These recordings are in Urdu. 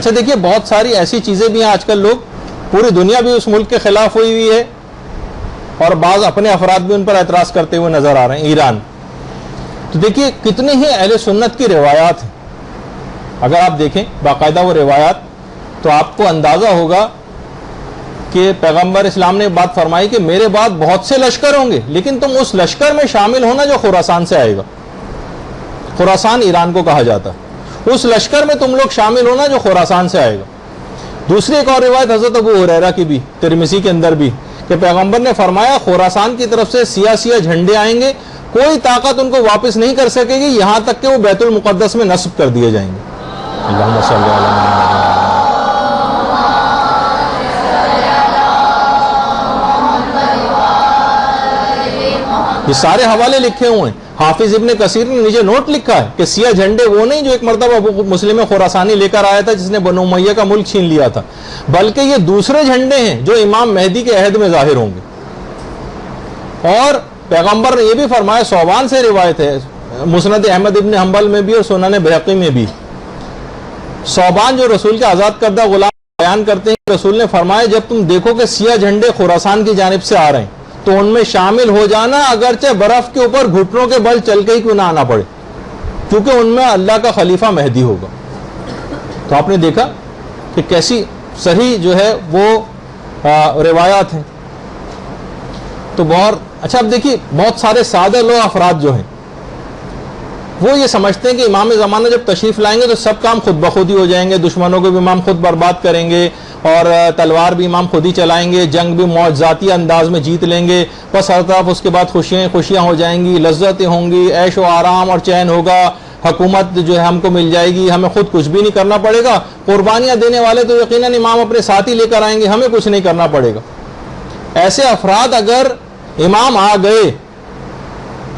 اچھا دیکھیے بہت ساری ایسی چیزیں بھی ہیں، آج کل لوگ پوری دنیا بھی اس ملک کے خلاف ہوئی ہے اور بعض اپنے افراد بھی ان پر اعتراض کرتے ہوئے نظر آ رہے ہیں. ایران، تو دیکھیے کتنے ہی اہل سنت کی روایات ہیں، اگر آپ دیکھیں باقاعدہ وہ روایات تو آپ کو اندازہ ہوگا کہ پیغمبر اسلام نے بات فرمائی کہ میرے بعد بہت سے لشکر ہوں گے، لیکن تم اس لشکر میں شامل ہونا جو خراسان سے آئے گا. خراسان ایران کو کہا جاتا ہے، اس لشکر میں تم لوگ شامل ہونا جو خراسان سے آئے گا. دوسری ایک اور روایت حضرت ابو ہریرہ کی بھی، ترمذی کے اندر بھی، کہ پیغمبر نے فرمایا خراسان کی طرف سے سیاہ سیاہ جھنڈے آئیں گے، کوئی طاقت ان کو واپس نہیں کر سکے گی یہاں تک کہ وہ بیت المقدس میں نصب کر دیے جائیں گے. اللہم صلی علی محمد. یہ سارے حوالے لکھے ہوئے ہیں. حافظ ابن کثیر نے نیچے نوٹ لکھا ہے کہ سیاہ جھنڈے وہ نہیں جو ایک مرتبہ ابو مسلم خراسانی لے کر آیا تھا جس نے بنو امیہ کا ملک چھین لیا تھا، بلکہ یہ دوسرے جھنڈے ہیں جو امام مہدی کے عہد میں ظاہر ہوں گے. اور پیغمبر نے یہ بھی فرمایا، صوبان سے روایت ہے مسند احمد ابن حنبل میں بھی اور سنن بہقی میں بھی، صوبان جو رسول کے آزاد کردہ غلام بیان کرتے ہیں، رسول نے فرمایا جب تم دیکھو کہ سیاہ جھنڈے خراسان کی جانب سے آ رہے ہیں تو ان میں شامل ہو جانا، اگرچہ برف کے اوپر گھٹنوں کے بل چل کے ہی کیوں نہ آنا پڑے، کیونکہ ان میں اللہ کا خلیفہ مہدی ہوگا. تو آپ نے دیکھا کہ کیسی صحیح جو ہے وہ روایات ہیں. تو بہت اچھا. اب دیکھیے بہت سارے سادہ لوگ افراد جو ہیں وہ یہ سمجھتے ہیں کہ امام زمانہ جب تشریف لائیں گے تو سب کام خود بخود ہی ہو جائیں گے، دشمنوں کو بھی امام خود برباد کریں گے اور تلوار بھی امام خود ہی چلائیں گے، جنگ بھی معجزاتی انداز میں جیت لیں گے، بس ہر طرف اس کے بعد خوشیاں ہو جائیں گی، لذتیں ہوں گی، عیش و آرام اور چین ہوگا، حکومت جو ہے ہم کو مل جائے گی، ہمیں خود کچھ بھی نہیں کرنا پڑے گا، قربانیاں دینے والے تو یقیناً امام اپنے ساتھ ہی لے کر آئیں گے، ہمیں کچھ نہیں کرنا پڑے گا. ایسے افراد اگر امام آ گئے،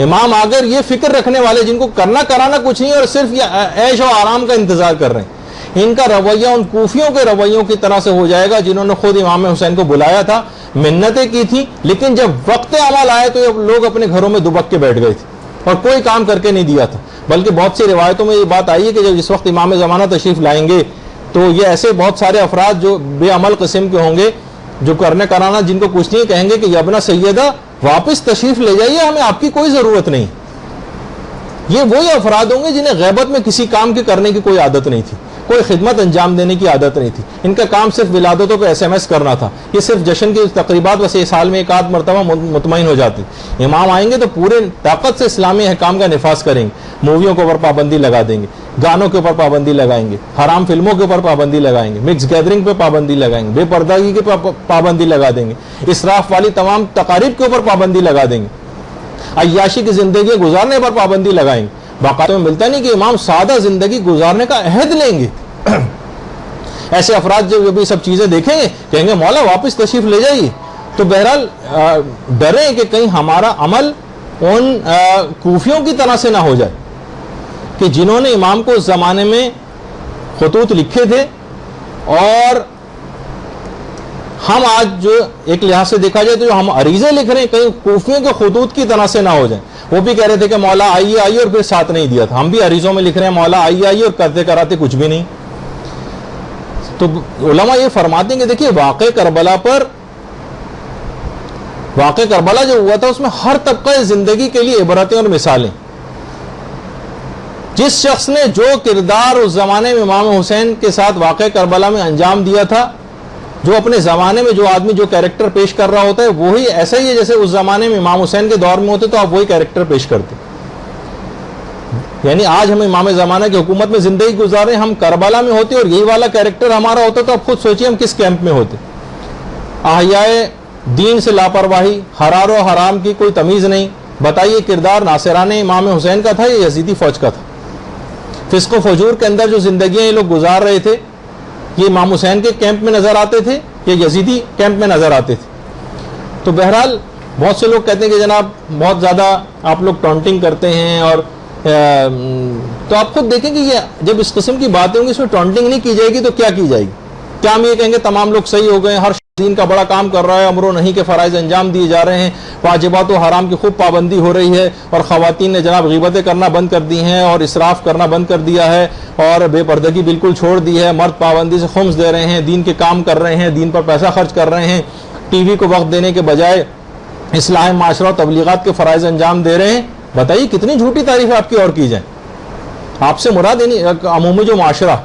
امام اگر یہ فکر رکھنے والے جن کو کرنا کرانا کچھ نہیں اور صرف یہ عیش و آرام کا انتظار کر رہے ہیں، ان کا رویہ ان کوفیوں کے رویوں کی طرح سے ہو جائے گا جنہوں نے خود امام حسین کو بلایا تھا، منتیں کی تھی، لیکن جب وقت عمل آئے تو لوگ اپنے گھروں میں دبک کے بیٹھ گئے تھے اور کوئی کام کر کے نہیں دیا تھا. بلکہ بہت سی روایتوں میں یہ بات آئی ہے کہ جب اس وقت امام زمانہ تشریف لائیں گے تو یہ ایسے بہت سارے افراد جو بے عمل قسم کے ہوں گے، جو کرنے کرانا جن کو کچھ نہیں، کہیں گے کہ یبنا سیدہ واپس تشریف لے جائیے، ہمیں آپ کی کوئی ضرورت نہیں. یہ وہی افراد ہوں گے جنہیں غیبت میں کسی کام کے کرنے کی کوئی عادت نہیں تھی، کوئی خدمت انجام دینے کی عادت نہیں تھی، ان کا کام صرف ولادتوں پہ SMS کرنا تھا. یہ صرف جشن کی تقریبات ویسے سال میں ایک آدھ مرتبہ مطمئن ہو جاتی. امام آئیں گے تو پورے طاقت سے اسلامی احکام کا نفاذ کریں گے، موویوں کے اوپر پابندی لگا دیں گے، گانوں کے اوپر پابندی لگائیں گے، حرام فلموں کے اوپر پابندی لگائیں گے، مکس گیدرنگ پہ پابندی لگائیں گے، بے پردگی کے پابندی لگا دیں گے، اسراف والی تمام تقاریب کے اوپر پابندی لگا دیں گے، عیاشی کی زندگی گزارنے پر پابندی لگائیں گے. باقاعدہ میں ملتا نہیں کہ امام سادہ زندگی گزارنے کا عہد لیں گے. ایسے افراد جو بھی سب چیزیں دیکھیں گے کہیں گے مولا واپس تشریف لے جائیے. تو بہرحال ڈریں کہ کہیں ہمارا عمل ان کوفیوں کی طرح سے نہ ہو جائے کہ جنہوں نے امام کو اس زمانے میں خطوط لکھے تھے اور ہم آج جو ایک لحاظ سے دیکھا جائے تو جو ہم عریضے لکھ رہے ہیں کہیں کوفیوں کے خطوط کی طرح سے نہ ہو جائیں. وہ بھی کہہ رہے تھے کہ مولا آئیے آئیے اور پھر ساتھ نہیں دیا تھا. ہم بھی عریضوں میں لکھ رہے ہیں مولا آئیے آئیے اور کرتے کراتے کچھ بھی نہیں. تو علماء یہ فرماتے ہیں کہ دیکھیے واقع کربلا جو ہوا تھا اس میں ہر طبقہ زندگی کے لیے عبرتیں اور مثالیں. جس شخص نے جو کردار اس زمانے میں امام حسین کے ساتھ واقع کربلا میں انجام دیا تھا، جو اپنے زمانے میں جو آدمی جو کیریکٹر پیش کر رہا ہوتا ہے وہی ایسا ہی ہے جیسے اس زمانے میں امام حسین کے دور میں ہوتے تو آپ وہی کیریکٹر پیش کرتے. یعنی آج ہم امام زمانہ کی حکومت میں زندگی گزارے، ہم کربلا میں ہوتے اور یہی والا کیریکٹر ہمارا ہوتا تو آپ خود سوچیے ہم کس کیمپ میں ہوتے. احیاء دین سے لاپرواہی، حرار و حرام کی کوئی تمیز نہیں. بتائیے کردار ناصرانہ امام حسین کا تھا یا یزیدی فوج کا تھا؟ فسق و فجور کے اندر جو زندگیاں یہ لوگ گزار رہے تھے یہ امام حسین کے کیمپ میں نظر آتے تھے یا یزیدی کیمپ میں نظر آتے تھے؟ تو بہرحال بہت سے لوگ کہتے ہیں کہ جناب بہت زیادہ آپ لوگ ٹونٹنگ کرتے ہیں، اور تو آپ خود دیکھیں کہ یہ جب اس قسم کی باتیں ہوں گی اس میں ٹونٹنگ نہیں کی جائے گی تو کیا کی جائے گی؟ کیا ہم یہ کہیں گے تمام لوگ صحیح ہو گئے، ہر دین کا بڑا کام کر رہا ہے, امر و نہی کے فرائض انجام دیے جا رہے ہیں, واجبات و حرام کی خوب پابندی ہو رہی ہے, اور خواتین نے جناب غیبتیں کرنا بند کر دی ہیں اور اسراف کرنا بند کر دیا ہے اور بے پردگی بالکل چھوڑ دی ہے, مرد پابندی سے خمس دے رہے ہیں, دین کے کام کر رہے ہیں, دین پر پیسہ خرچ کر رہے ہیں, ٹی وی کو وقت دینے کے بجائے اصلاح معاشرہ و تبلیغات کے فرائض انجام دے رہے ہیں. بتائیے کتنی جھوٹی تعریف آپ کی اور کی جائیں. آپ سے مراد یعنی عمومی جو معاشرہ